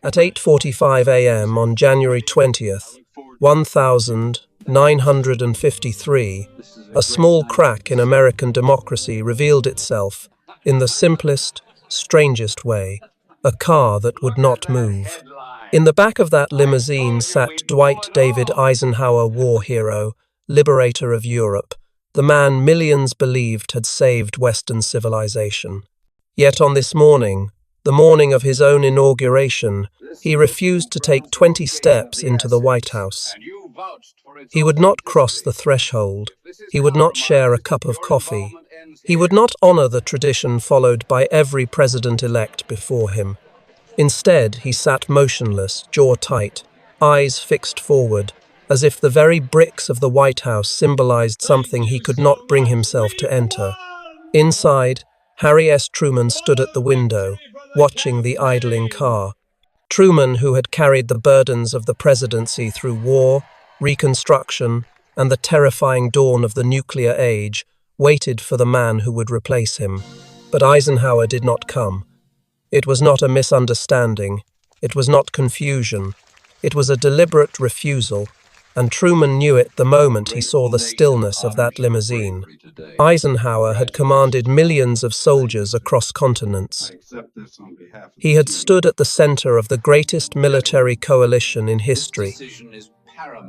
At 8:45 a.m. on January 20th, 1953, a small crack in American democracy revealed itself in the simplest, strangest way, a car that would not move. In the back of that limousine sat Dwight David Eisenhower, war hero, liberator of Europe, the man millions believed had saved Western civilization. Yet on this morning, the morning of his own inauguration, he refused to take 20 steps into the White House. He would not cross the threshold. He would not share a cup of coffee. He would not honor the tradition followed by every president-elect before him. Instead, he sat motionless, jaw tight, eyes fixed forward, as if the very bricks of the White House symbolized something he could not bring himself to enter. Inside, Harry S. Truman stood at the window, watching the idling car. Truman, who had carried the burdens of the presidency through war, Reconstruction, and the terrifying dawn of the nuclear age, waited for the man who would replace him. But Eisenhower did not come. It was not a misunderstanding. It was not confusion. It was a deliberate refusal, and Truman knew it the moment he saw the stillness of that limousine. Eisenhower had commanded millions of soldiers across continents. He had stood at the center of the greatest military coalition in history.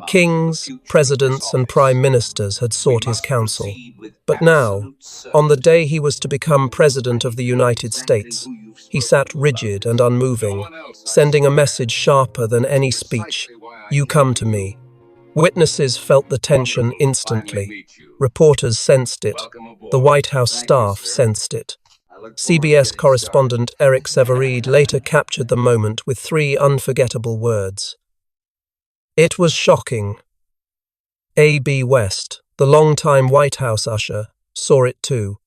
Kings, presidents, and prime ministers had sought his counsel. But now, on the day he was to become President of the United States, he sat rigid and unmoving, sending a message sharper than any speech: "You come to me." Witnesses felt the tension instantly. Reporters sensed it. The White House staff sensed it. CBS correspondent Eric Severeid later captured the moment with 3 unforgettable words. It was shocking. A.B. West, the longtime White House usher, saw it too.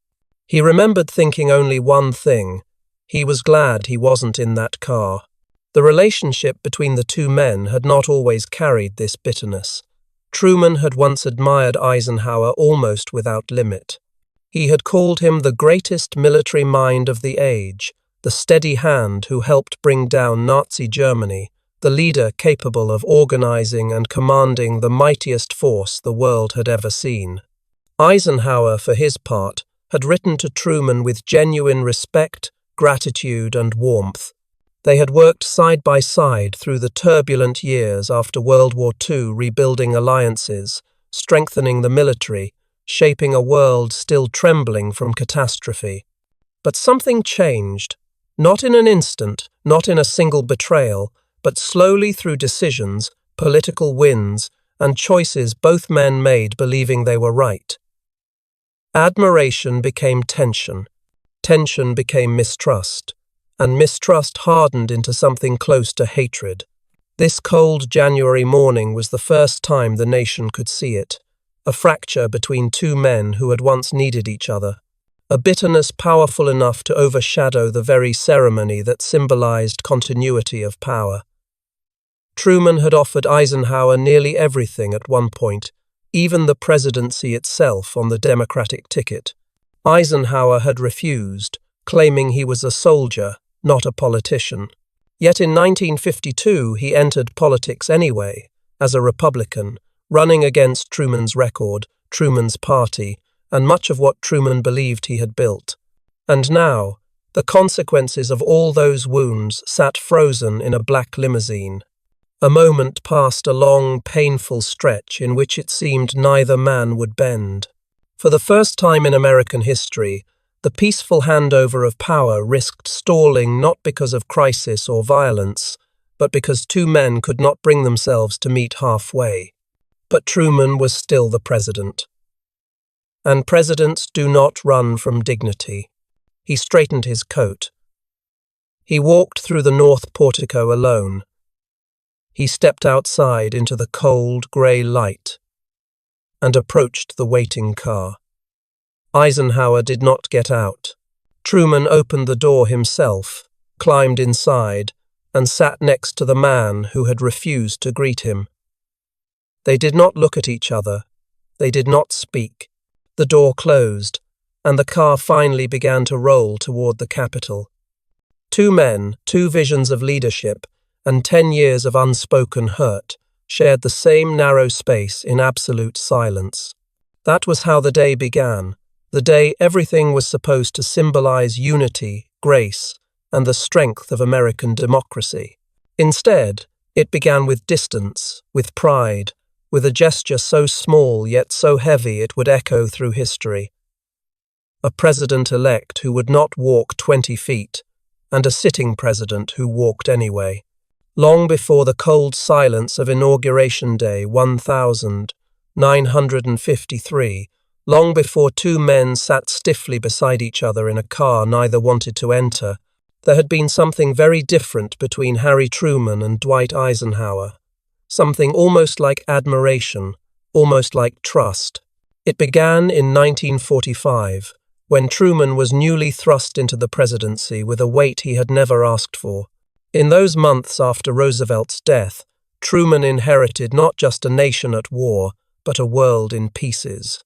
He remembered thinking only one thing: he was glad he wasn't in that car. The relationship between the two men had not always carried this bitterness. Truman had once admired Eisenhower almost without limit. He had called him the greatest military mind of the age, the steady hand who helped bring down Nazi Germany, the leader capable of organizing and commanding the mightiest force the world had ever seen. Eisenhower, for his part, had written to Truman with genuine respect, gratitude, and warmth. They had worked side by side through the turbulent years after World War II, rebuilding alliances, strengthening the military, shaping a world still trembling from catastrophe. But something changed, not in an instant, not in a single betrayal, but slowly through decisions, political wins, and choices both men made believing they were right. Admiration became tension. Tension became mistrust. And mistrust hardened into something close to hatred. This cold January morning was the first time the nation could see it, a fracture between two men who had once needed each other, a bitterness powerful enough to overshadow the very ceremony that symbolized continuity of power. Truman had offered Eisenhower nearly everything at one point, even the presidency itself on the Democratic ticket. Eisenhower had refused, claiming he was a soldier, not a politician. Yet in 1952 he entered politics anyway, as a Republican, running against Truman's record, Truman's party, and much of what Truman believed he had built. And now, the consequences of all those wounds sat frozen in a black limousine. A moment past a long, painful stretch in which it seemed neither man would bend. For the first time in American history, the peaceful handover of power risked stalling not because of crisis or violence, but because two men could not bring themselves to meet halfway. But Truman was still the president. And presidents do not run from dignity. He straightened his coat. He walked through the north portico alone. He stepped outside into the cold, grey light and approached the waiting car. Eisenhower did not get out. Truman opened the door himself, climbed inside, and sat next to the man who had refused to greet him. They did not look at each other. They did not speak. The door closed, and the car finally began to roll toward the Capitol. Two men, two visions of leadership, and 10 years of unspoken hurt shared the same narrow space in absolute silence. That was how the day began, the day everything was supposed to symbolize unity, grace, and the strength of American democracy. Instead, it began with distance, with pride, with a gesture so small yet so heavy it would echo through history. A president-elect who would not walk 20 feet, and a sitting president who walked anyway. Long before the cold silence of Inauguration Day 1953, long before two men sat stiffly beside each other in a car neither wanted to enter, there had been something very different between Harry Truman and Dwight Eisenhower. Something almost like admiration, almost like trust. It began in 1945, when Truman was newly thrust into the presidency with a weight he had never asked for. In those months after Roosevelt's death, Truman inherited not just a nation at war, but a world in pieces.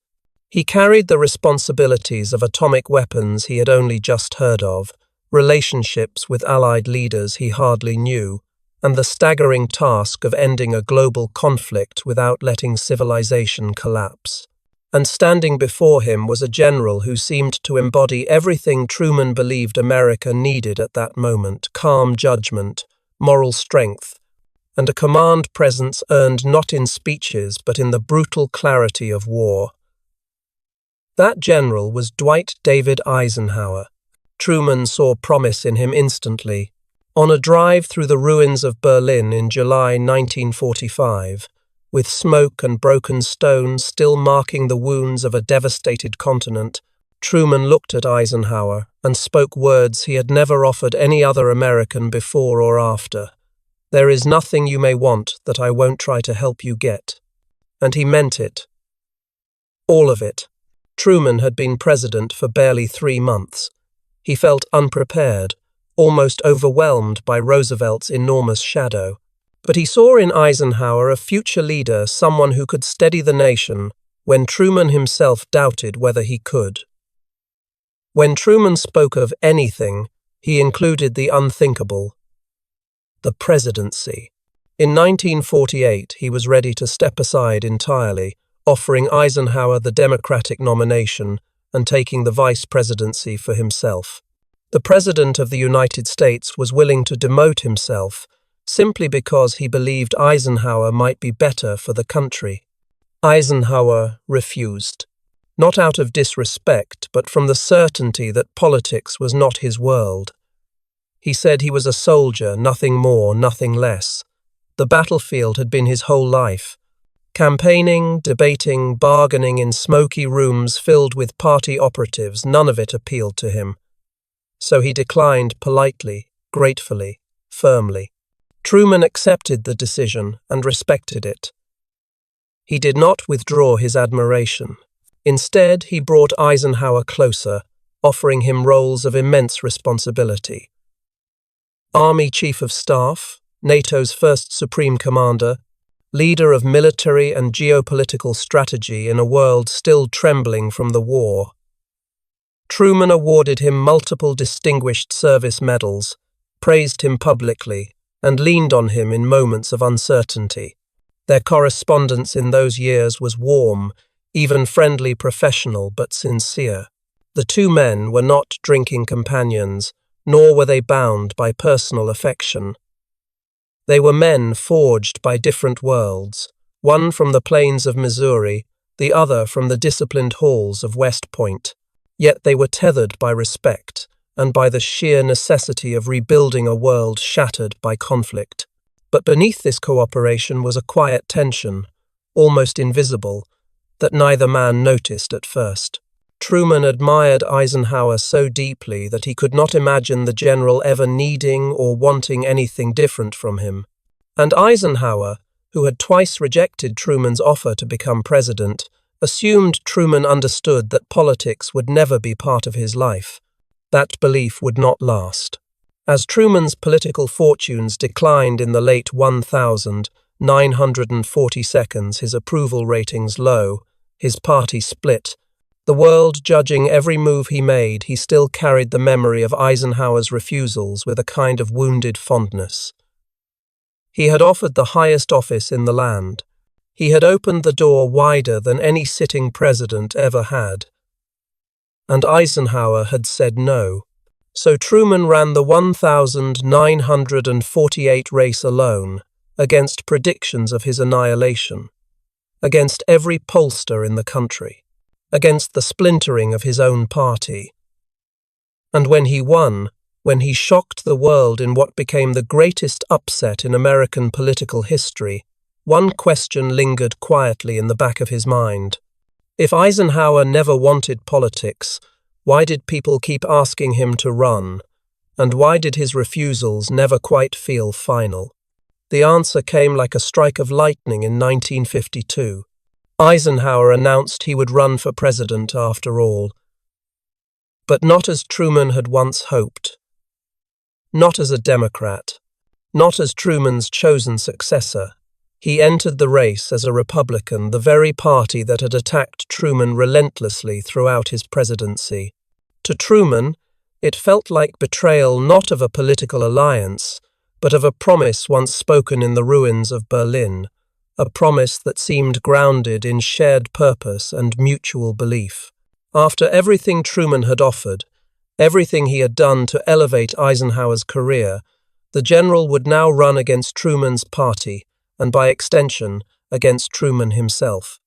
He carried the responsibilities of atomic weapons he had only just heard of, relationships with Allied leaders he hardly knew, and the staggering task of ending a global conflict without letting civilization collapse. And standing before him was a general who seemed to embody everything Truman believed America needed at that moment: calm judgment, moral strength, and a command presence earned not in speeches but in the brutal clarity of war. That general was Dwight David Eisenhower. Truman saw promise in him instantly. On a drive through the ruins of Berlin in July 1945, with smoke and broken stone still marking the wounds of a devastated continent, Truman looked at Eisenhower and spoke words he had never offered any other American before or after. "There is nothing you may want that I won't try to help you get." And he meant it. All of it. Truman had been president for barely 3 months. He felt unprepared, almost overwhelmed by Roosevelt's enormous shadow. But he saw in Eisenhower a future leader, someone who could steady the nation when Truman himself doubted whether he could. When Truman spoke of anything, he included the unthinkable: the presidency. In 1948, he was ready to step aside entirely, offering Eisenhower the Democratic nomination and taking the vice presidency for himself. The President of the United States was willing to demote himself simply because he believed Eisenhower might be better for the country. Eisenhower refused, not out of disrespect, but from the certainty that politics was not his world. He said he was a soldier, nothing more, nothing less. The battlefield had been his whole life. Campaigning, debating, bargaining in smoky rooms filled with party operatives, none of it appealed to him. So he declined politely, gratefully, firmly. Truman accepted the decision and respected it. He did not withdraw his admiration. Instead, he brought Eisenhower closer, offering him roles of immense responsibility. Army Chief of Staff, NATO's first Supreme Commander, leader of military and geopolitical strategy in a world still trembling from the war. Truman awarded him multiple Distinguished Service Medals, praised him publicly, and leaned on him in moments of uncertainty. Their correspondence in those years was warm, even friendly, professional, but sincere. The two men were not drinking companions, nor were they bound by personal affection. They were men forged by different worlds, one from the plains of Missouri, the other from the disciplined halls of West Point. Yet they were tethered by respect and by the sheer necessity of rebuilding a world shattered by conflict. But beneath this cooperation was a quiet tension, almost invisible, that neither man noticed at first. Truman admired Eisenhower so deeply that he could not imagine the general ever needing or wanting anything different from him. And Eisenhower, who had twice rejected Truman's offer to become president, assumed Truman understood that politics would never be part of his life. That belief would not last. As Truman's political fortunes declined in the late 1942, his approval ratings low, his party split. The world judging every move he made, he still carried the memory of Eisenhower's refusals with a kind of wounded fondness. He had offered the highest office in the land. He had opened the door wider than any sitting president ever had. And Eisenhower had said no. So Truman ran the 1948 race alone, against predictions of his annihilation, against every pollster in the country, against the splintering of his own party. And when he won, when he shocked the world in what became the greatest upset in American political history, one question lingered quietly in the back of his mind. If Eisenhower never wanted politics, why did people keep asking him to run? And why did his refusals never quite feel final? The answer came like a strike of lightning in 1952. Eisenhower announced he would run for president after all. But not as Truman had once hoped. Not as a Democrat. Not as Truman's chosen successor. He entered the race as a Republican, the very party that had attacked Truman relentlessly throughout his presidency. To Truman, it felt like betrayal not of a political alliance, but of a promise once spoken in the ruins of Berlin, a promise that seemed grounded in shared purpose and mutual belief. After everything Truman had offered, everything he had done to elevate Eisenhower's career, the general would now run against Truman's party, and by extension, against Truman himself.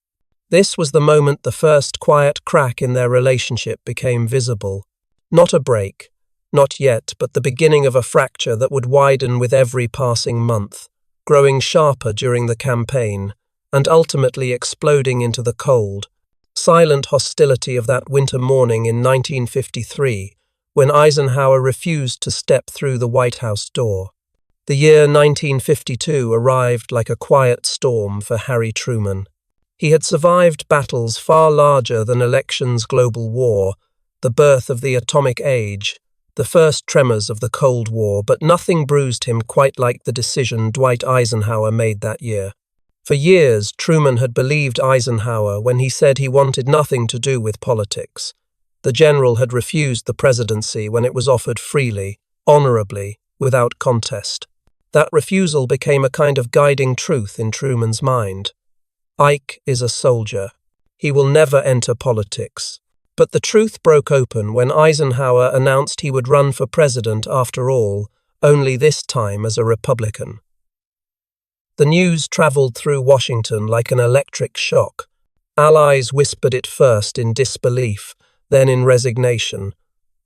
This was the moment the first quiet crack in their relationship became visible. Not a break, not yet, but the beginning of a fracture that would widen with every passing month, growing sharper during the campaign, and ultimately exploding into the cold, silent hostility of that winter morning in 1953, when Eisenhower refused to step through the White House door. The year 1952 arrived like a quiet storm for Harry Truman. He had survived battles far larger than elections, global war, the birth of the atomic age, the first tremors of the Cold War, but nothing bruised him quite like the decision Dwight Eisenhower made that year. For years, Truman had believed Eisenhower when he said he wanted nothing to do with politics. The general had refused the presidency when it was offered freely, honorably, without contest. That refusal became a kind of guiding truth in Truman's mind. Ike is a soldier. He will never enter politics. But the truth broke open when Eisenhower announced he would run for president after all, only this time as a Republican. The news traveled through Washington like an electric shock. Allies whispered it first in disbelief, then in resignation.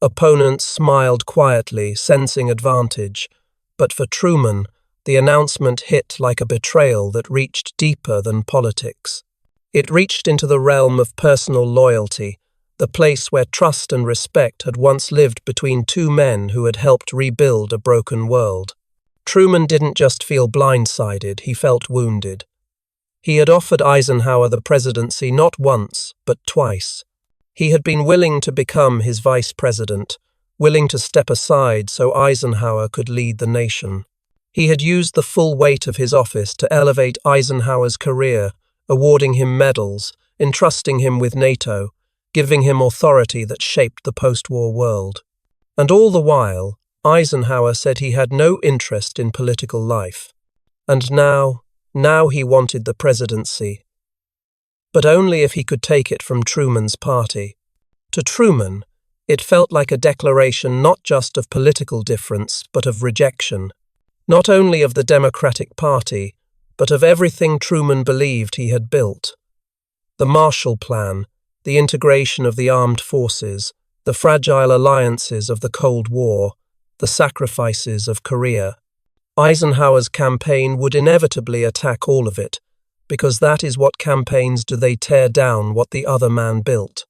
Opponents smiled quietly, sensing advantage. But for Truman, the announcement hit like a betrayal that reached deeper than politics. It reached into the realm of personal loyalty, the place where trust and respect had once lived between two men who had helped rebuild a broken world. Truman didn't just feel blindsided, he felt wounded. He had offered Eisenhower the presidency not once, but twice. He had been willing to become his vice president, willing to step aside so Eisenhower could lead the nation. He had used the full weight of his office to elevate Eisenhower's career, awarding him medals, entrusting him with NATO, giving him authority that shaped the post-war world. And all the while, Eisenhower said he had no interest in political life. And now he wanted the presidency. But only if he could take it from Truman's party. To Truman, it felt like a declaration not just of political difference, but of rejection. Not only of the Democratic Party, but of everything Truman believed he had built. The Marshall Plan, the integration of the armed forces, the fragile alliances of the Cold War, the sacrifices of Korea. Eisenhower's campaign would inevitably attack all of it, because that is what campaigns do, they tear down what the other man built.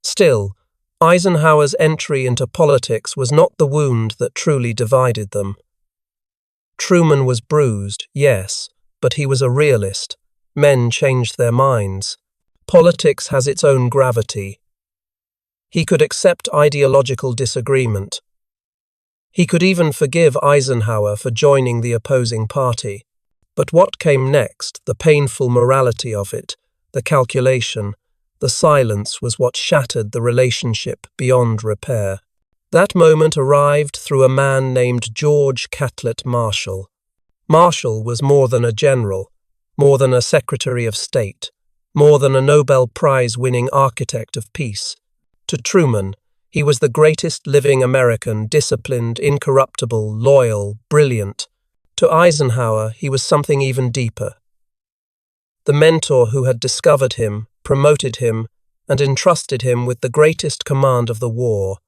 Still, Eisenhower's entry into politics was not the wound that truly divided them. Truman was bruised, yes, but he was a realist. Men changed their minds. Politics has its own gravity. He could accept ideological disagreement. He could even forgive Eisenhower for joining the opposing party. But what came next, the painful morality of it, the calculation, the silence, was what shattered the relationship beyond repair. That moment arrived through a man named George Catlett Marshall. Marshall was more than a general, more than a Secretary of State, more than a Nobel Prize-winning architect of peace. To Truman, he was the greatest living American, disciplined, incorruptible, loyal, brilliant. To Eisenhower, he was something even deeper. The mentor who had discovered him, promoted him, and entrusted him with the greatest command of the war.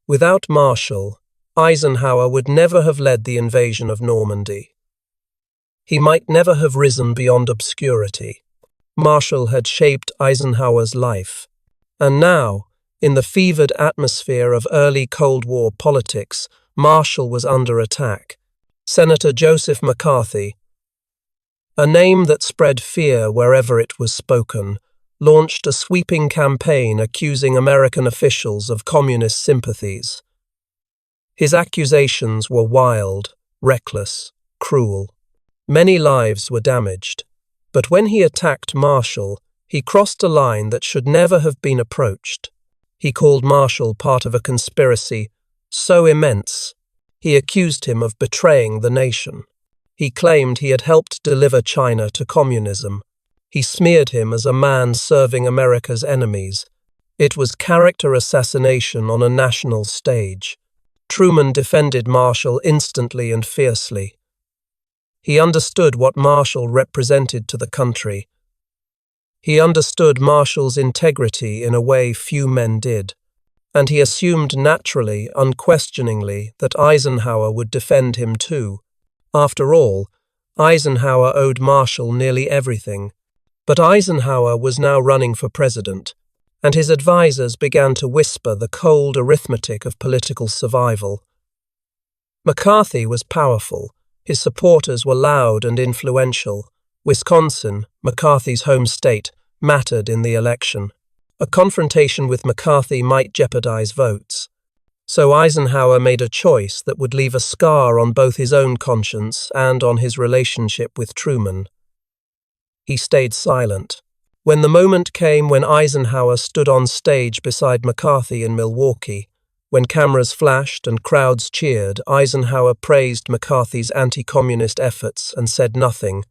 Without Marshall, Eisenhower would never have led the invasion of Normandy. He might never have risen beyond obscurity. Marshall had shaped Eisenhower's life. And now, in the fevered atmosphere of early Cold War politics, Marshall was under attack. Senator Joseph McCarthy, a name that spread fear wherever it was spoken, launched a sweeping campaign accusing American officials of communist sympathies. His accusations were wild, reckless, cruel. Many lives were damaged. But when he attacked Marshall, he crossed a line that should never have been approached. He called Marshall part of a conspiracy so immense, he accused him of betraying the nation. He claimed he had helped deliver China to communism. He smeared him as a man serving America's enemies. It was character assassination on a national stage. Truman defended Marshall instantly and fiercely. He understood what Marshall represented to the country. He understood Marshall's integrity in a way few men did, and he assumed naturally, unquestioningly, that Eisenhower would defend him too. After all, Eisenhower owed Marshall nearly everything. But Eisenhower was now running for president, and his advisers began to whisper the cold arithmetic of political survival. McCarthy was powerful. His supporters were loud and influential. Wisconsin, McCarthy's home state, mattered in the election. A confrontation with McCarthy might jeopardize votes. So Eisenhower made a choice that would leave a scar on both his own conscience and on his relationship with Truman. He stayed silent. When the moment came when Eisenhower stood on stage beside McCarthy in Milwaukee, when cameras flashed and crowds cheered, Eisenhower praised McCarthy's anti-communist efforts and said nothing,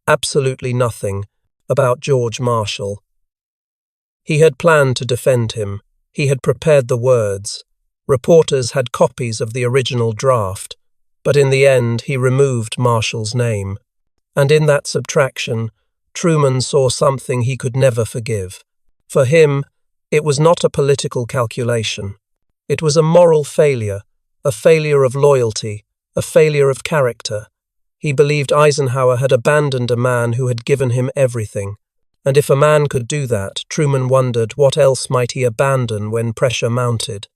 absolutely nothing, about George Marshall. He had planned to defend him. He had prepared the words. Reporters had copies of the original draft, but in the end he removed Marshall's name. And in that subtraction, Truman saw something he could never forgive. For him, it was not a political calculation. It was a moral failure, a failure of loyalty, a failure of character. He believed Eisenhower had abandoned a man who had given him everything. And if a man could do that, Truman wondered what else might he abandon when pressure mounted.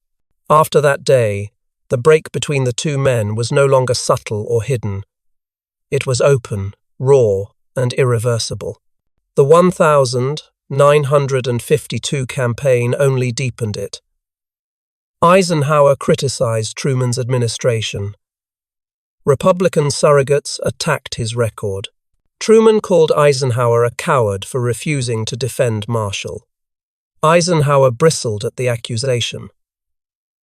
After that day, the break between the two men was no longer subtle or hidden. It was open, raw, and irreversible. The 1952 campaign only deepened it. Eisenhower criticized Truman's administration. Republican surrogates attacked his record. Truman called Eisenhower a coward for refusing to defend Marshall. Eisenhower bristled at the accusation.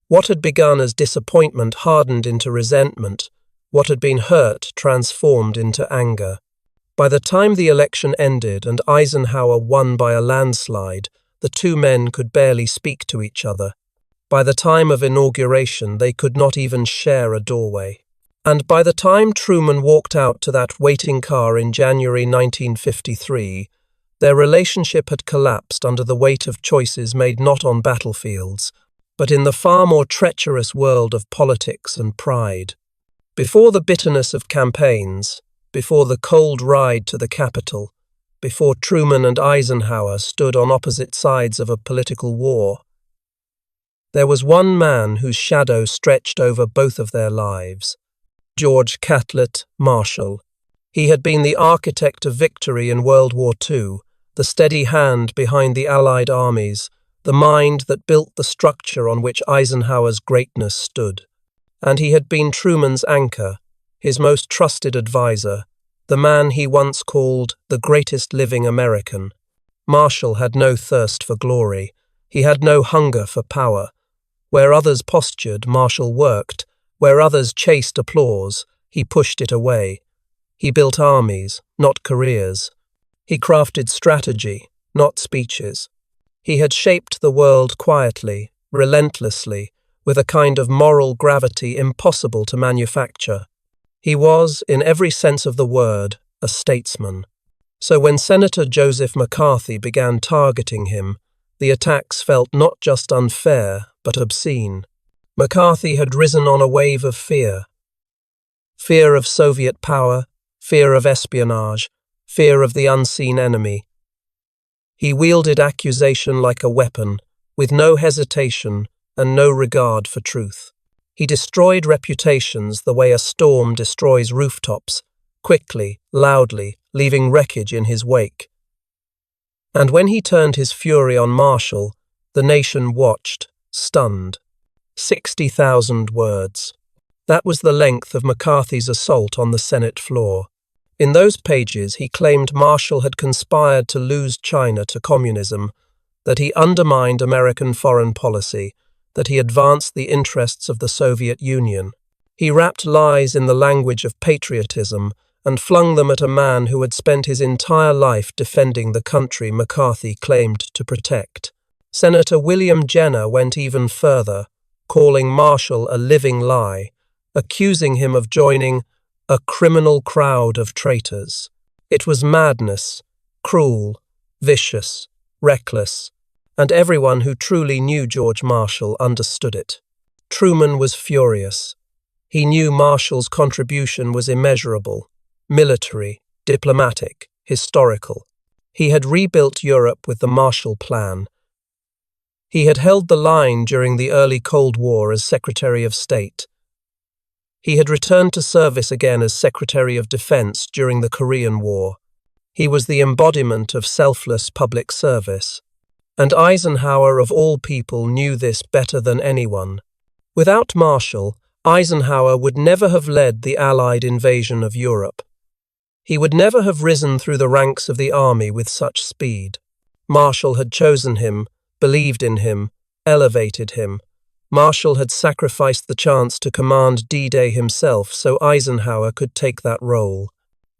What had begun as disappointment hardened into resentment. What had been hurt transformed into anger. By the time the election ended and Eisenhower won by a landslide, the two men could barely speak to each other. By the time of inauguration, they could not even share a doorway. And by the time Truman walked out to that waiting car in January 1953, their relationship had collapsed under the weight of choices made not on battlefields, but in the far more treacherous world of politics and pride. Before the bitterness of campaigns, before the cold ride to the Capitol, before Truman and Eisenhower stood on opposite sides of a political war, there was one man whose shadow stretched over both of their lives. George Catlett Marshall. He had been the architect of victory in World War II, the steady hand behind the Allied armies, the mind that built the structure on which Eisenhower's greatness stood. And he had been Truman's anchor, his most trusted advisor, the man he once called the greatest living American. Marshall had no thirst for glory. He had no hunger for power. Where others postured, Marshall worked. Where others chased applause, he pushed it away. He built armies, not careers. He crafted strategy, not speeches. He had shaped the world quietly, relentlessly, with a kind of moral gravity impossible to manufacture. He was, in every sense of the word, a statesman. So when Senator Joseph McCarthy began targeting him, the attacks felt not just unfair, but obscene. McCarthy had risen on a wave of fear. Fear of Soviet power, fear of espionage, fear of the unseen enemy. He wielded accusation like a weapon, with no hesitation and no regard for truth. He destroyed reputations the way a storm destroys rooftops, quickly, loudly, leaving wreckage in his wake. And when he turned his fury on Marshall, the nation watched, stunned. 60,000 words. That was the length of McCarthy's assault on the Senate floor. In those pages, he claimed Marshall had conspired to lose China to communism, that he undermined American foreign policy, that he advanced the interests of the Soviet Union. He wrapped lies in the language of patriotism and flung them at a man who had spent his entire life defending the country McCarthy claimed to protect. Senator William Jenner went even further, calling Marshall a living lie, accusing him of joining a criminal crowd of traitors. It was madness, cruel, vicious, reckless, and everyone who truly knew George Marshall understood it. Truman was furious. He knew Marshall's contribution was immeasurable, military, diplomatic, historical. He had rebuilt Europe with the Marshall Plan. He had held the line during the early Cold War as Secretary of State. He had returned to service again as Secretary of Defense during the Korean War. He was the embodiment of selfless public service. And Eisenhower, of all people, knew this better than anyone. Without Marshall, Eisenhower would never have led the Allied invasion of Europe. He would never have risen through the ranks of the army with such speed. Marshall had chosen him, believed in him, elevated him. Marshall had sacrificed the chance to command D-Day himself so Eisenhower could take that role.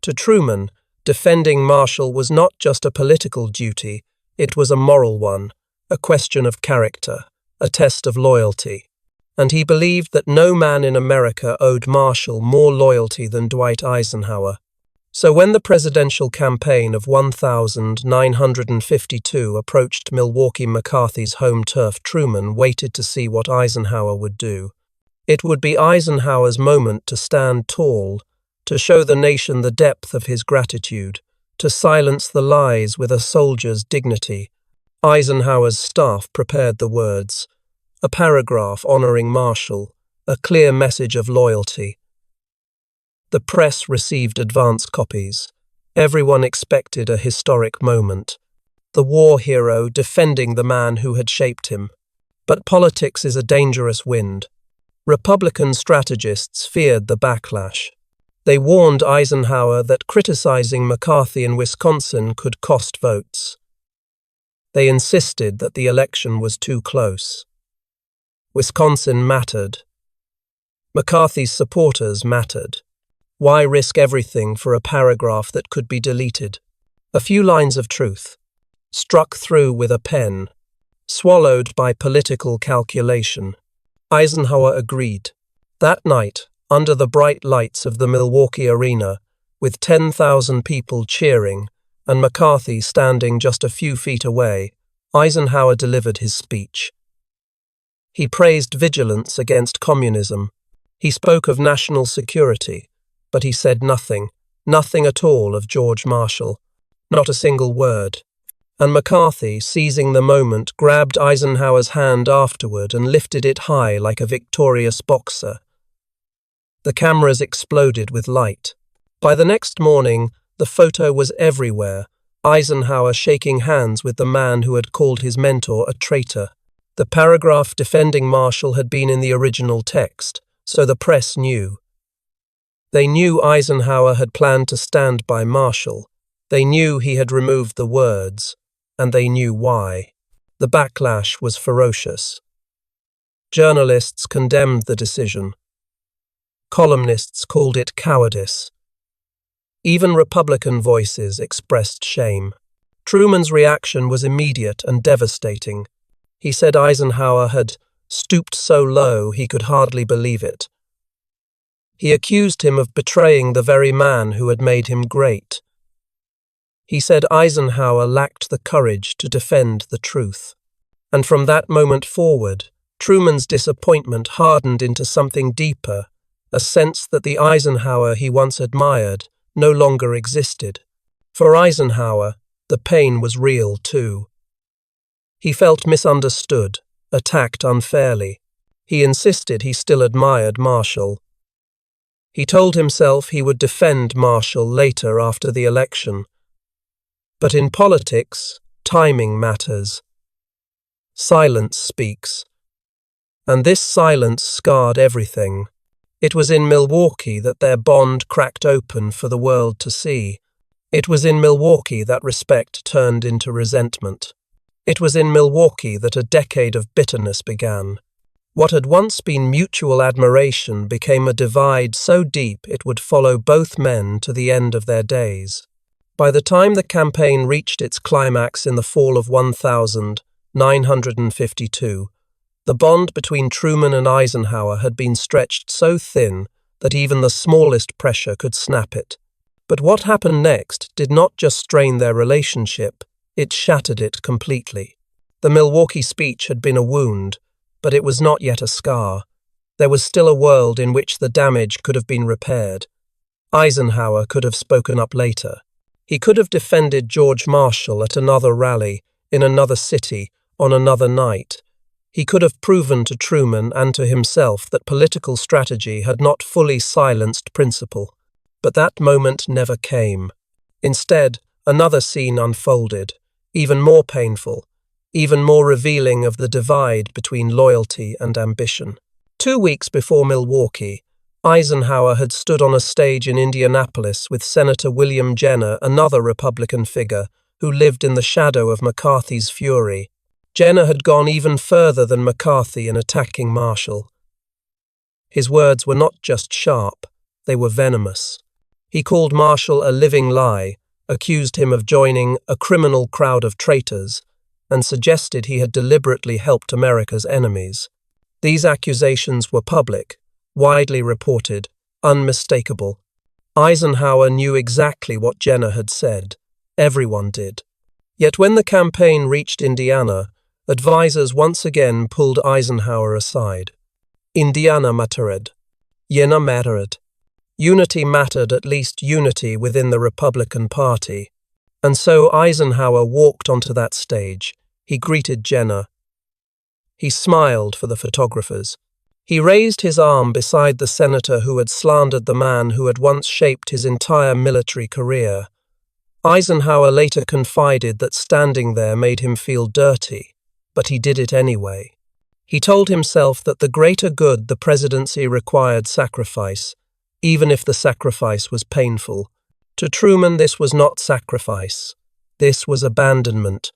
To Truman, defending Marshall was not just a political duty, it was a moral one, a question of character, a test of loyalty. And he believed that no man in America owed Marshall more loyalty than Dwight Eisenhower. So when the presidential campaign of 1952 approached Milwaukee, McCarthy's home turf, Truman waited to see what Eisenhower would do. It would be Eisenhower's moment to stand tall, to show the nation the depth of his gratitude, to silence the lies with a soldier's dignity. Eisenhower's staff prepared the words, a paragraph honoring Marshall, a clear message of loyalty. The press received advance copies. Everyone expected a historic moment. The war hero defending the man who had shaped him. But politics is a dangerous wind. Republican strategists feared the backlash. They warned Eisenhower that criticizing McCarthy in Wisconsin could cost votes. They insisted that the election was too close. Wisconsin mattered. McCarthy's supporters mattered. Why risk everything for a paragraph that could be deleted? A few lines of truth, struck through with a pen, swallowed by political calculation. Eisenhower agreed. That night, under the bright lights of the Milwaukee arena, with 10,000 people cheering and McCarthy standing just a few feet away, Eisenhower delivered his speech. He praised vigilance against communism. He spoke of national security. But he said nothing at all of George Marshall, not a single word. And McCarthy, seizing the moment, grabbed Eisenhower's hand afterward and lifted it high like a victorious boxer. The cameras exploded with light. By the next morning, the photo was everywhere, Eisenhower shaking hands with the man who had called his mentor a traitor. The paragraph defending Marshall had been in the original text, so the press knew. They knew Eisenhower had planned to stand by Marshall. They knew he had removed the words, and they knew why. The backlash was ferocious. Journalists condemned the decision. Columnists called it cowardice. Even Republican voices expressed shame. Truman's reaction was immediate and devastating. He said Eisenhower had stooped so low he could hardly believe it. He accused him of betraying the very man who had made him great. He said Eisenhower lacked the courage to defend the truth. And from that moment forward, Truman's disappointment hardened into something deeper, a sense that the Eisenhower he once admired no longer existed. For Eisenhower, the pain was real too. He felt misunderstood, attacked unfairly. He insisted he still admired Marshall. He told himself he would defend Marshall later after the election. But in politics, timing matters. Silence speaks. And this silence scarred everything. It was in Milwaukee that their bond cracked open for the world to see. It was in Milwaukee that respect turned into resentment. It was in Milwaukee that a decade of bitterness began. What had once been mutual admiration became a divide so deep it would follow both men to the end of their days. By the time the campaign reached its climax in the fall of 1952, the bond between Truman and Eisenhower had been stretched so thin that even the smallest pressure could snap it. But what happened next did not just strain their relationship, it shattered it completely. The Milwaukee speech had been a wound, but it was not yet a scar. There was still a world in which the damage could have been repaired. Eisenhower could have spoken up later. He could have defended George Marshall at another rally, in another city, on another night. He could have proven to Truman and to himself that political strategy had not fully silenced principle. But that moment never came. Instead, another scene unfolded, even more painful, even more revealing of the divide between loyalty and ambition. 2 weeks before Milwaukee, Eisenhower had stood on a stage in Indianapolis with Senator William Jenner, another Republican figure who lived in the shadow of McCarthy's fury. Jenner had gone even further than McCarthy in attacking Marshall. His words were not just sharp, they were venomous. He called Marshall a living lie, accused him of joining a criminal crowd of traitors, and suggested he had deliberately helped America's enemies. These accusations were public, widely reported, unmistakable. Eisenhower knew exactly what Jenner had said. Everyone did. Yet when the campaign reached Indiana, advisers once again pulled Eisenhower aside. Indiana mattered. Jena mattered. Unity mattered, at least unity within the Republican Party. And so Eisenhower walked onto that stage. He greeted Jenner. He smiled for the photographers. He raised his arm beside the senator who had slandered the man who had once shaped his entire military career. Eisenhower later confided that standing there made him feel dirty, but he did it anyway. He told himself that the greater good the presidency required sacrifice, even if the sacrifice was painful. To Truman, this was not sacrifice. This was abandonment.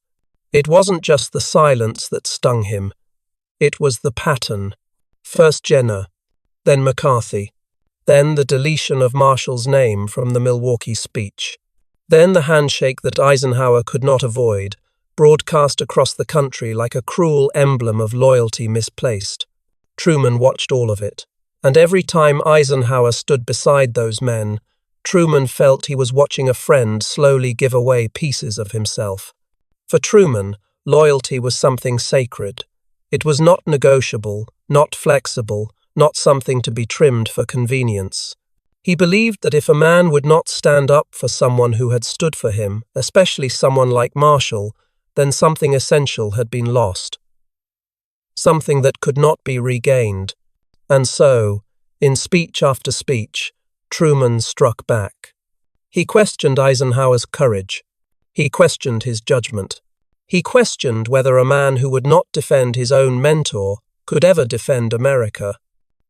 It wasn't just the silence that stung him. It was the pattern. First Jenner, then McCarthy, then the deletion of Marshall's name from the Milwaukee speech, then the handshake that Eisenhower could not avoid, broadcast across the country like a cruel emblem of loyalty misplaced. Truman watched all of it, and every time Eisenhower stood beside those men, Truman felt he was watching a friend slowly give away pieces of himself. For Truman, loyalty was something sacred. It was not negotiable, not flexible, not something to be trimmed for convenience. He believed that if a man would not stand up for someone who had stood for him, especially someone like Marshall, then something essential had been lost. Something that could not be regained. And so, in speech after speech, Truman struck back. He questioned Eisenhower's courage. He questioned his judgment. He questioned whether a man who would not defend his own mentor could ever defend America.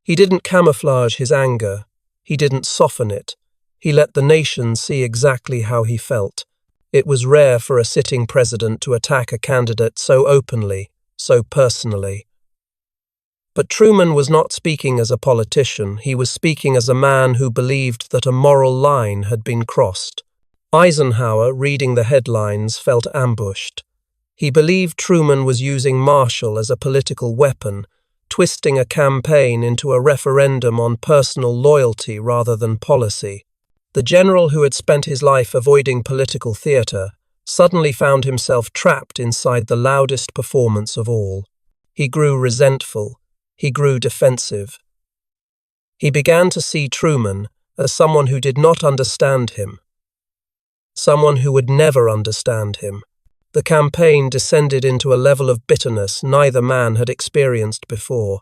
He didn't camouflage his anger. He didn't soften it. He let the nation see exactly how he felt. It was rare for a sitting president to attack a candidate so openly, so personally. But Truman was not speaking as a politician, he was speaking as a man who believed that a moral line had been crossed. Eisenhower, reading the headlines, felt ambushed. He believed Truman was using Marshall as a political weapon, twisting a campaign into a referendum on personal loyalty rather than policy. The general who had spent his life avoiding political theatre suddenly found himself trapped inside the loudest performance of all. He grew resentful. He grew defensive. He began to see Truman as someone who did not understand him, someone who would never understand him. The campaign descended into a level of bitterness neither man had experienced before.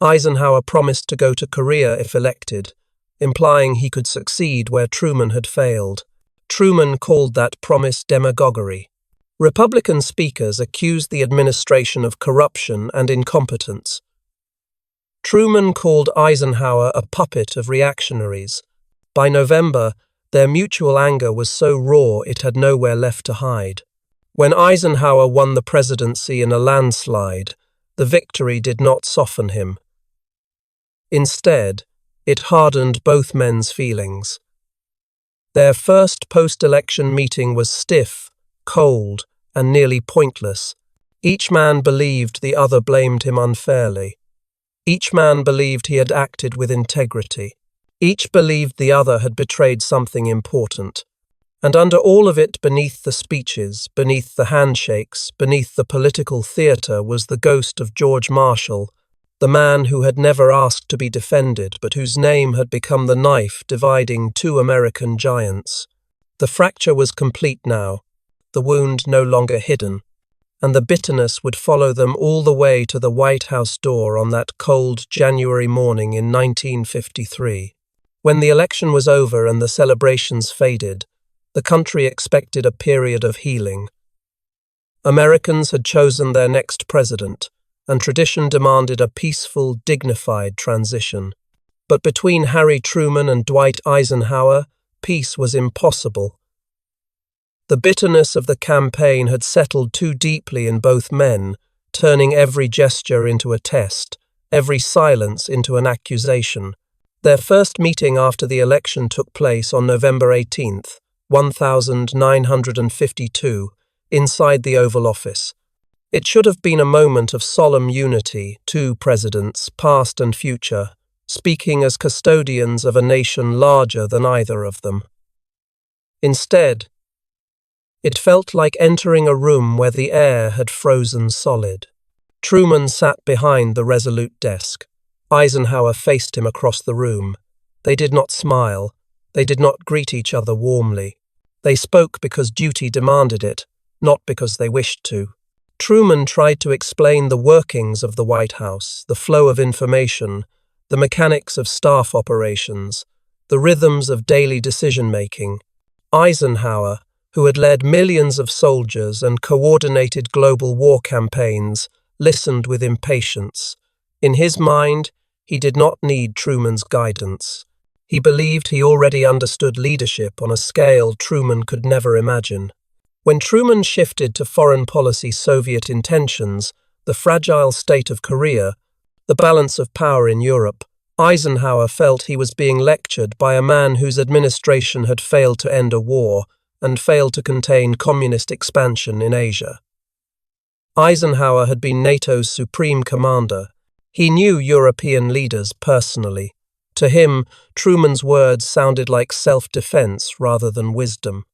Eisenhower promised to go to Korea if elected, implying he could succeed where Truman had failed. Truman called that promise demagoguery. Republican speakers accused the administration of corruption and incompetence. Truman called Eisenhower a puppet of reactionaries. By November, their mutual anger was so raw it had nowhere left to hide. When Eisenhower won the presidency in a landslide, the victory did not soften him. Instead, it hardened both men's feelings. Their first post-election meeting was stiff, cold, and nearly pointless. Each man believed the other blamed him unfairly. Each man believed he had acted with integrity. Each believed the other had betrayed something important. And under all of it, beneath the speeches, beneath the handshakes, beneath the political theatre, was the ghost of George Marshall, the man who had never asked to be defended, but whose name had become the knife dividing two American giants. The fracture was complete now, the wound no longer hidden, and the bitterness would follow them all the way to the White House door on that cold January morning in 1953. When the election was over and the celebrations faded, the country expected a period of healing. Americans had chosen their next president, and tradition demanded a peaceful, dignified transition. But between Harry Truman and Dwight Eisenhower, peace was impossible. The bitterness of the campaign had settled too deeply in both men, turning every gesture into a test, every silence into an accusation. Their first meeting after the election took place on November 18th, 1952, inside the Oval Office. It should have been a moment of solemn unity, two presidents, past and future, speaking as custodians of a nation larger than either of them. Instead, it felt like entering a room where the air had frozen solid. Truman sat behind the resolute desk. Eisenhower faced him across the room. They did not smile. They did not greet each other warmly. They spoke because duty demanded it, not because they wished to. Truman tried to explain the workings of the White House, the flow of information, the mechanics of staff operations, the rhythms of daily decision-making. Eisenhower, who had led millions of soldiers and coordinated global war campaigns, listened with impatience. In his mind, he did not need Truman's guidance. He believed he already understood leadership on a scale Truman could never imagine. When Truman shifted to foreign policy Soviet intentions, the fragile state of Korea, the balance of power in Europe, Eisenhower felt he was being lectured by a man whose administration had failed to end a war and failed to contain communist expansion in Asia. Eisenhower had been NATO's supreme commander. He knew European leaders personally. To him, Truman's words sounded like self-defense rather than wisdom.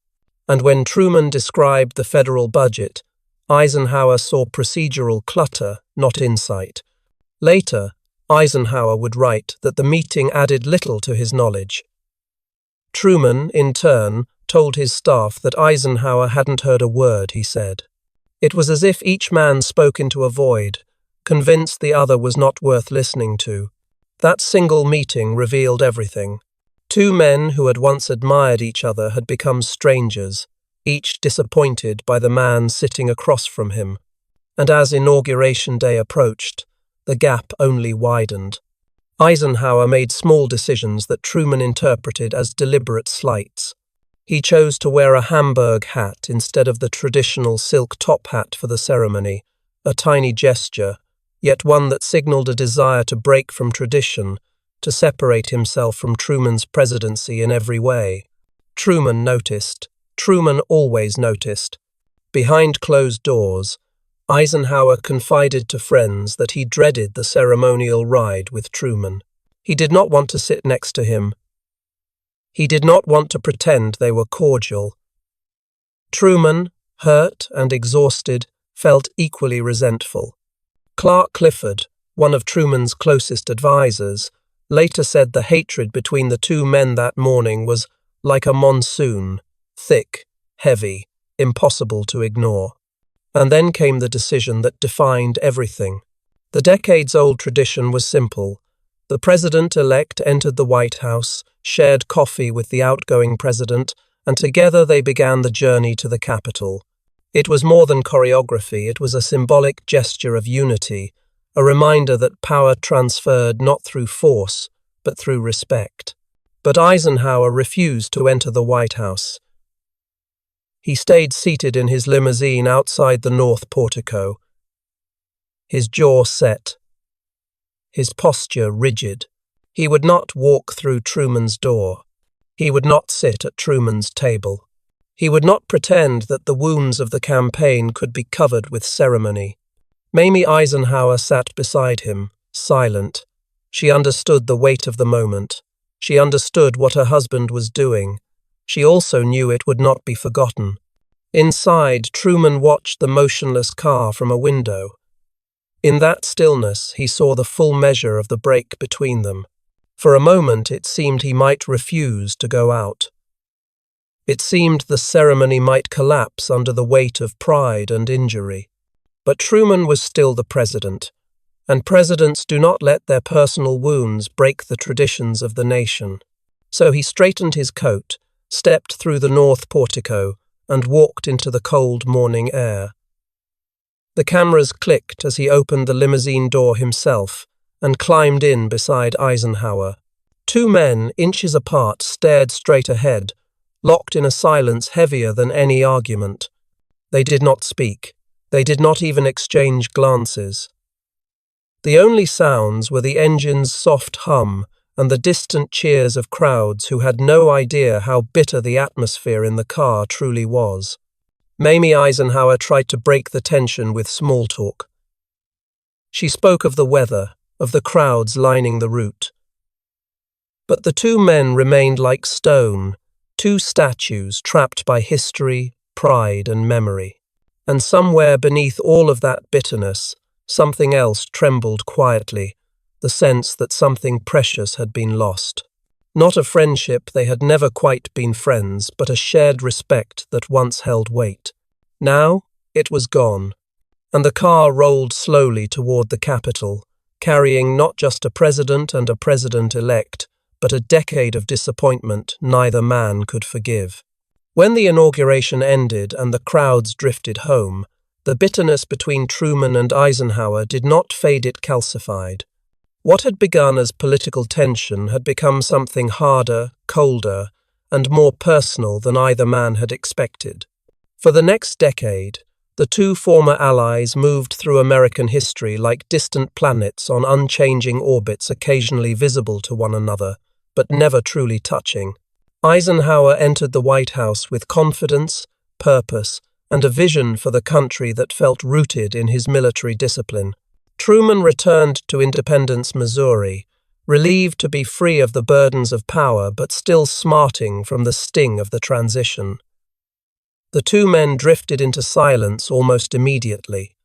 And when Truman described the federal budget, Eisenhower saw procedural clutter, not insight. Later, Eisenhower would write that the meeting added little to his knowledge. Truman, in turn, told his staff that Eisenhower hadn't heard a word he said. It was as if each man spoke into a void, convinced the other was not worth listening to. That single meeting revealed everything. Two men who had once admired each other had become strangers, each disappointed by the man sitting across from him. And as Inauguration Day approached, the gap only widened. Eisenhower made small decisions that Truman interpreted as deliberate slights. He chose to wear a Hamburg hat instead of the traditional silk top hat for the ceremony, a tiny gesture, yet one that signaled a desire to break from tradition, to separate himself from Truman's presidency in every way. Truman noticed. Truman always noticed. Behind closed doors, Eisenhower confided to friends that he dreaded the ceremonial ride with Truman. He did not want to sit next to him. He did not want to pretend they were cordial. Truman, hurt and exhausted, felt equally resentful. Clark Clifford, one of Truman's closest advisers, later said the hatred between the two men that morning was like a monsoon, thick, heavy, impossible to ignore. And then came the decision that defined everything. The decades-old tradition was simple. The president-elect entered the White House, shared coffee with the outgoing president, and together they began the journey to the Capitol. It was more than choreography, it was a symbolic gesture of unity, a reminder that power transferred not through force, but through respect. But Eisenhower refused to enter the White House. He stayed seated in his limousine outside the north portico, his jaw set, his posture rigid. He would not walk through Truman's door. He would not sit at Truman's table. He would not pretend that the wounds of the campaign could be covered with ceremony. Mamie Eisenhower sat beside him, silent. She understood the weight of the moment. She understood what her husband was doing. She also knew it would not be forgotten. Inside, Truman watched the motionless car from a window. In that stillness, he saw the full measure of the break between them. For a moment, it seemed he might refuse to go out. It seemed the ceremony might collapse under the weight of pride and injury. But Truman was still the president, and presidents do not let their personal wounds break the traditions of the nation. So he straightened his coat, stepped through the north portico, and walked into the cold morning air. The cameras clicked as he opened the limousine door himself and climbed in beside Eisenhower. Two men, inches apart, stared straight ahead, locked in a silence heavier than any argument. They did not speak. They did not even exchange glances. The only sounds were the engine's soft hum and the distant cheers of crowds who had no idea how bitter the atmosphere in the car truly was. Mamie Eisenhower tried to break the tension with small talk. She spoke of the weather, of the crowds lining the route. But the two men remained like stone, two statues trapped by history, pride, and memory. And somewhere beneath all of that bitterness, something else trembled quietly, the sense that something precious had been lost. Not a friendship, they had never quite been friends, but a shared respect that once held weight. Now, it was gone, and the car rolled slowly toward the Capitol, carrying not just a president and a president-elect, but a decade of disappointment neither man could forgive. When the inauguration ended and the crowds drifted home, the bitterness between Truman and Eisenhower did not fade, it calcified. What had begun as political tension had become something harder, colder, and more personal than either man had expected. For the next decade, the two former allies moved through American history like distant planets on unchanging orbits, occasionally visible to one another, but never truly touching. Eisenhower entered the White House with confidence, purpose, and a vision for the country that felt rooted in his military discipline. Truman returned to Independence, Missouri, relieved to be free of the burdens of power but still smarting from the sting of the transition. The two men drifted into silence almost immediately.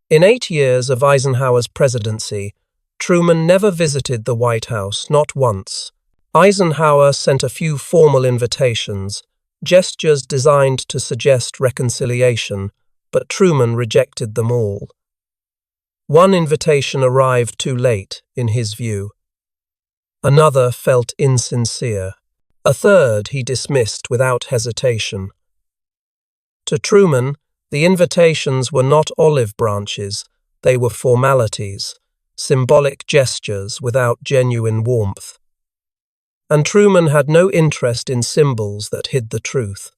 In 8 years of Eisenhower's presidency, Truman never visited the White House, not once. Eisenhower sent a few formal invitations, gestures designed to suggest reconciliation, but Truman rejected them all. One invitation arrived too late, in his view. Another felt insincere. A third he dismissed without hesitation. To Truman, the invitations were not olive branches, they were formalities, symbolic gestures without genuine warmth. And Truman had no interest in symbols that hid the truth.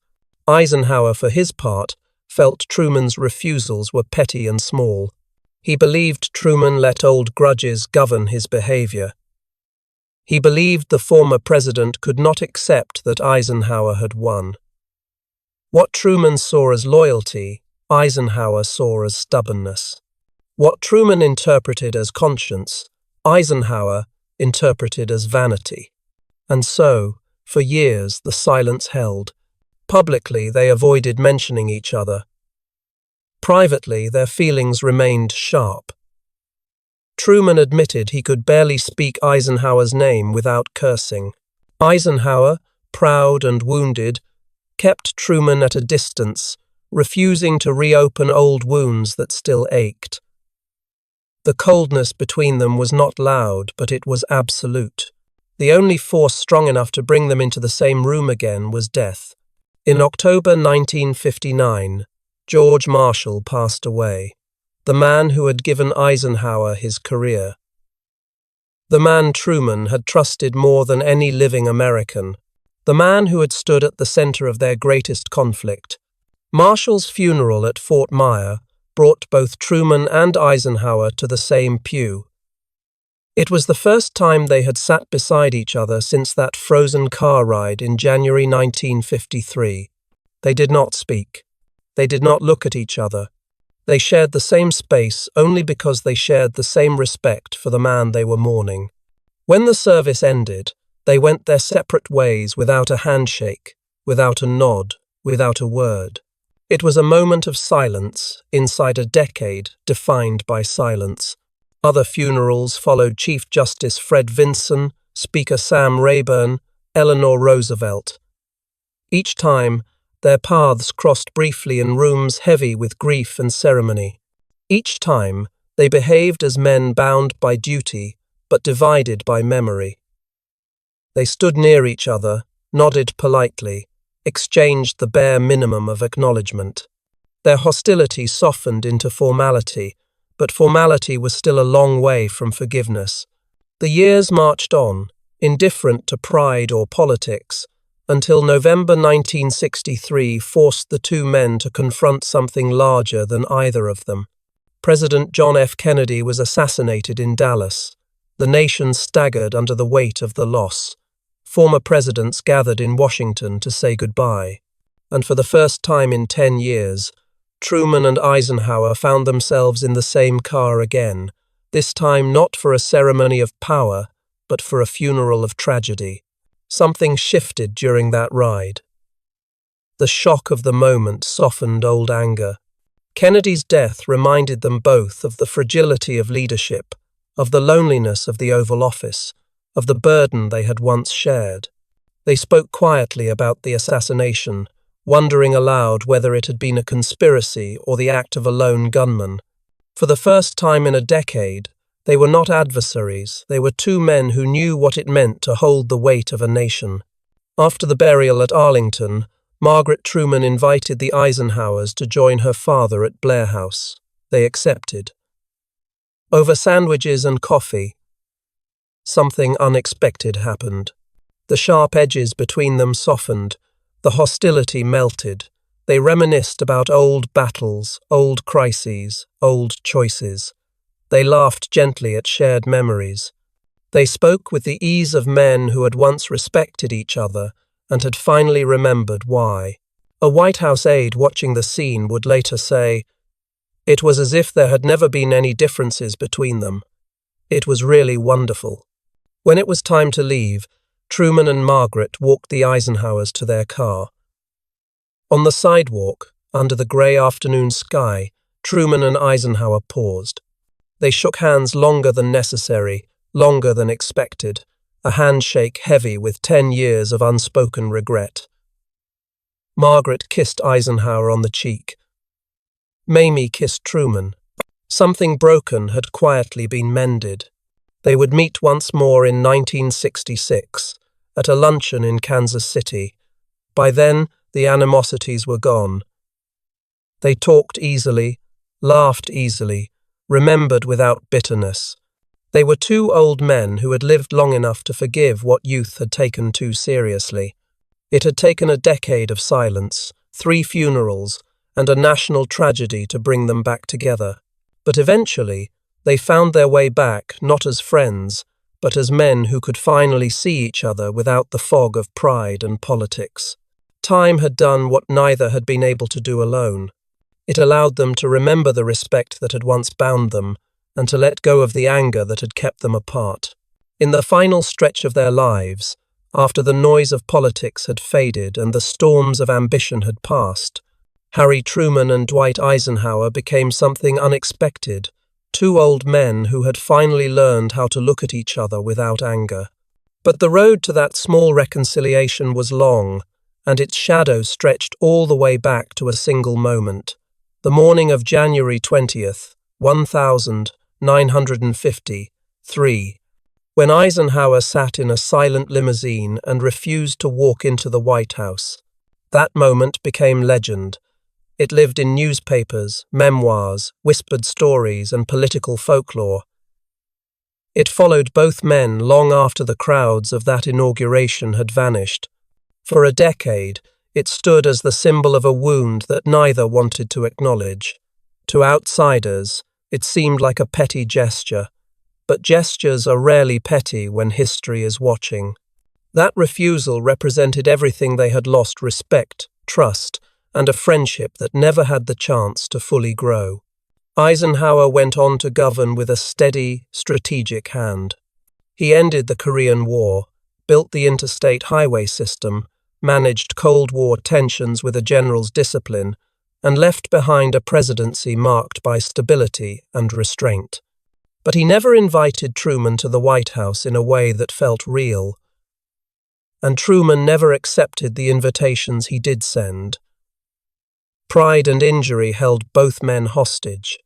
Eisenhower, for his part, felt Truman's refusals were petty and small. He believed Truman let old grudges govern his behavior. He believed the former president could not accept that Eisenhower had won. What Truman saw as loyalty, Eisenhower saw as stubbornness. What Truman interpreted as conscience, Eisenhower interpreted as vanity. And so, for years, the silence held. Publicly, they avoided mentioning each other. Privately, their feelings remained sharp. Truman admitted he could barely speak Eisenhower's name without cursing. Eisenhower, proud and wounded, kept Truman at a distance, refusing to reopen old wounds that still ached. The coldness between them was not loud, but it was absolute. The only force strong enough to bring them into the same room again was death. In October 1959, George Marshall passed away, the man who had given Eisenhower his career. The man Truman had trusted more than any living American, the man who had stood at the center of their greatest conflict. Marshall's funeral at Fort Myer brought both Truman and Eisenhower to the same pew. It was the first time they had sat beside each other since that frozen car ride in January 1953. They did not speak. They did not look at each other. They shared the same space only because they shared the same respect for the man they were mourning. When the service ended, they went their separate ways without a handshake, without a nod, without a word. It was a moment of silence inside a decade defined by silence. Other funerals followed: Chief Justice Fred Vinson, Speaker Sam Rayburn, Eleanor Roosevelt. Each time, their paths crossed briefly in rooms heavy with grief and ceremony. Each time, they behaved as men bound by duty, but divided by memory. They stood near each other, nodded politely, exchanged the bare minimum of acknowledgement. Their hostility softened into formality, but formality was still a long way from forgiveness. The years marched on, indifferent to pride or politics, until November 1963 forced the two men to confront something larger than either of them. President John F. Kennedy was assassinated in Dallas. The nation staggered under the weight of the loss. Former presidents gathered in Washington to say goodbye. And for the first time in 10 years, Truman and Eisenhower found themselves in the same car again, this time not for a ceremony of power, but for a funeral of tragedy. Something shifted during that ride. The shock of the moment softened old anger. Kennedy's death reminded them both of the fragility of leadership, of the loneliness of the Oval Office, of the burden they had once shared. They spoke quietly about the assassination, wondering aloud whether it had been a conspiracy or the act of a lone gunman. For the first time in a decade, they were not adversaries. They were two men who knew what it meant to hold the weight of a nation. After the burial at Arlington, Margaret Truman invited the Eisenhowers to join her father at Blair House. They accepted. Over sandwiches and coffee, something unexpected happened. The sharp edges between them softened. The hostility melted. They reminisced about old battles, old crises, old choices. They laughed gently at shared memories. They spoke with the ease of men who had once respected each other and had finally remembered why. A White House aide watching the scene would later say, "It was as if there had never been any differences between them. It was really wonderful." When it was time to leave, Truman and Margaret walked the Eisenhowers to their car. On the sidewalk, under the grey afternoon sky, Truman and Eisenhower paused. They shook hands longer than necessary, longer than expected, a handshake heavy with 10 years of unspoken regret. Margaret kissed Eisenhower on the cheek. Mamie kissed Truman. Something broken had quietly been mended. They would meet once more in 1966, at a luncheon in Kansas City. By then, the animosities were gone. They talked easily, laughed easily, remembered without bitterness. They were two old men who had lived long enough to forgive what youth had taken too seriously. It had taken a decade of silence, 3 funerals, and a national tragedy to bring them back together. But eventually, they found their way back not as friends, but as men who could finally see each other without the fog of pride and politics. Time had done what neither had been able to do alone. It allowed them to remember the respect that had once bound them and to let go of the anger that had kept them apart. In the final stretch of their lives, after the noise of politics had faded and the storms of ambition had passed, Harry Truman and Dwight Eisenhower became something unexpected, two old men who had finally learned how to look at each other without anger. But the road to that small reconciliation was long, and its shadow stretched all the way back to a single moment, the morning of January 20th, 1953, when Eisenhower sat in a silent limousine and refused to walk into the White House. That moment became legend. It lived in newspapers, memoirs, whispered stories, and political folklore. It followed both men long after the crowds of that inauguration had vanished. For a decade, it stood as the symbol of a wound that neither wanted to acknowledge. To outsiders, it seemed like a petty gesture, but gestures are rarely petty when history is watching. That refusal represented everything they had lost: respect, trust, and a friendship that never had the chance to fully grow. Eisenhower went on to govern with a steady, strategic hand. He ended the Korean War, built the interstate highway system, managed Cold War tensions with a general's discipline, and left behind a presidency marked by stability and restraint. But he never invited Truman to the White House in a way that felt real. And Truman never accepted the invitations he did send. Pride and injury held both men hostage.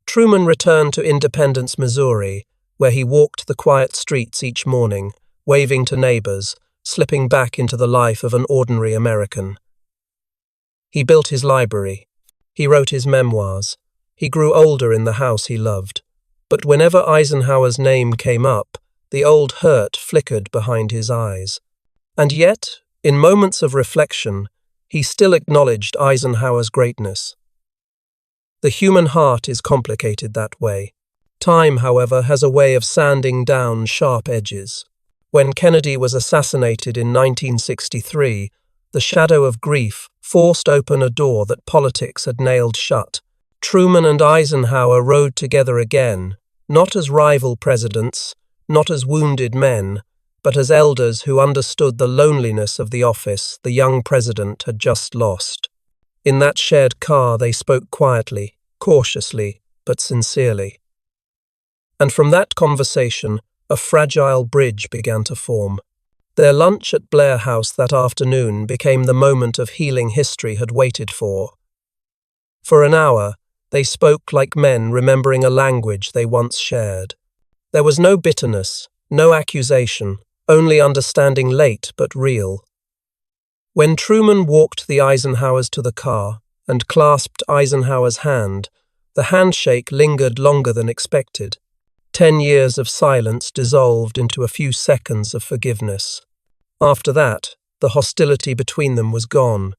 Truman returned to Independence, Missouri, where he walked the quiet streets each morning, waving to neighbors, slipping back into the life of an ordinary American. He built his library. He wrote his memoirs. He grew older in the house he loved. But whenever Eisenhower's name came up, the old hurt flickered behind his eyes. And yet, in moments of reflection, he still acknowledged Eisenhower's greatness. The human heart is complicated that way. Time, however, has a way of sanding down sharp edges. When Kennedy was assassinated in 1963, the shadow of grief forced open a door that politics had nailed shut. Truman and Eisenhower rode together again, not as rival presidents, not as wounded men, but as elders who understood the loneliness of the office the young president had just lost. In that shared car they spoke quietly, cautiously, but sincerely. And from that conversation, a fragile bridge began to form. Their lunch at Blair House that afternoon became the moment of healing history had waited for. For an hour, they spoke like men remembering a language they once shared. There was no bitterness, no accusation, only understanding late but real. When Truman walked the Eisenhowers to the car and clasped Eisenhower's hand, the handshake lingered longer than expected. 10 years of silence dissolved into a few seconds of forgiveness. After that, the hostility between them was gone.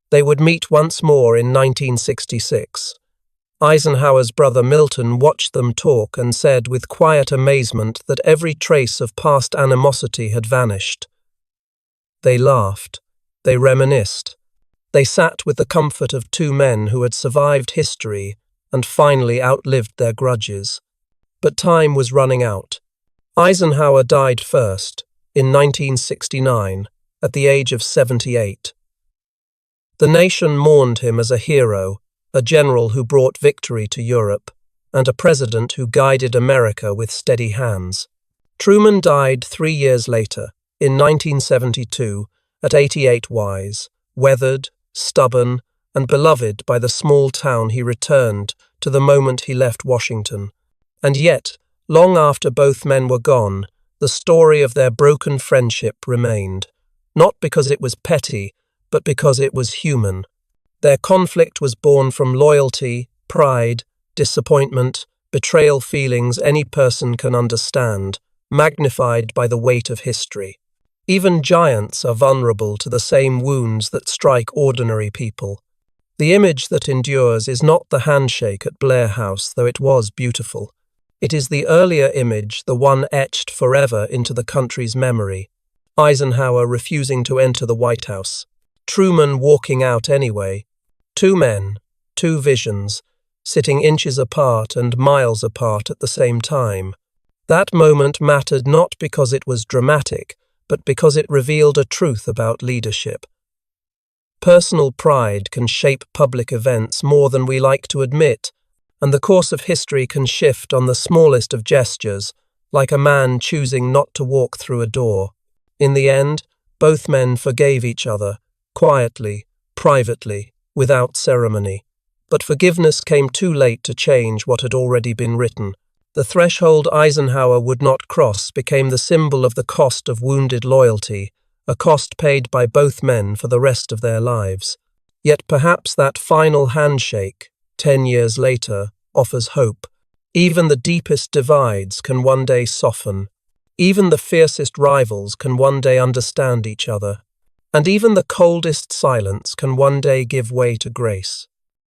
They would meet once more in 1966. Eisenhower's brother Milton watched them talk and said with quiet amazement that every trace of past animosity had vanished. They laughed. They reminisced. They sat with the comfort of two men who had survived history and finally outlived their grudges. But time was running out. Eisenhower died first, in 1969, at the age of 78. The nation mourned him as a hero, a general who brought victory to Europe, and a president who guided America with steady hands. Truman died 3 years later, in 1972, at 88 wise, weathered, stubborn, and beloved by the small town he returned to the moment he left Washington. And yet, long after both men were gone, the story of their broken friendship remained, not because it was petty, but because it was human. Their conflict was born from loyalty, pride, disappointment, betrayal, feelings any person can understand, magnified by the weight of history. Even giants are vulnerable to the same wounds that strike ordinary people. The image that endures is not the handshake at Blair House, though it was beautiful. It is the earlier image, the one etched forever into the country's memory. Eisenhower refusing to enter the White House. Truman walking out anyway. Two men, two visions, sitting inches apart and miles apart at the same time. That moment mattered not because it was dramatic, but because it revealed a truth about leadership. Personal pride can shape public events more than we like to admit, and the course of history can shift on the smallest of gestures, like a man choosing not to walk through a door. In the end, both men forgave each other, quietly, privately, without ceremony. But forgiveness came too late to change what had already been written. The threshold Eisenhower would not cross became the symbol of the cost of wounded loyalty, a cost paid by both men for the rest of their lives. Yet perhaps that final handshake, 10 years later, offers hope. Even the deepest divides can one day soften. Even the fiercest rivals can one day understand each other. And even the coldest silence can one day give way to grace.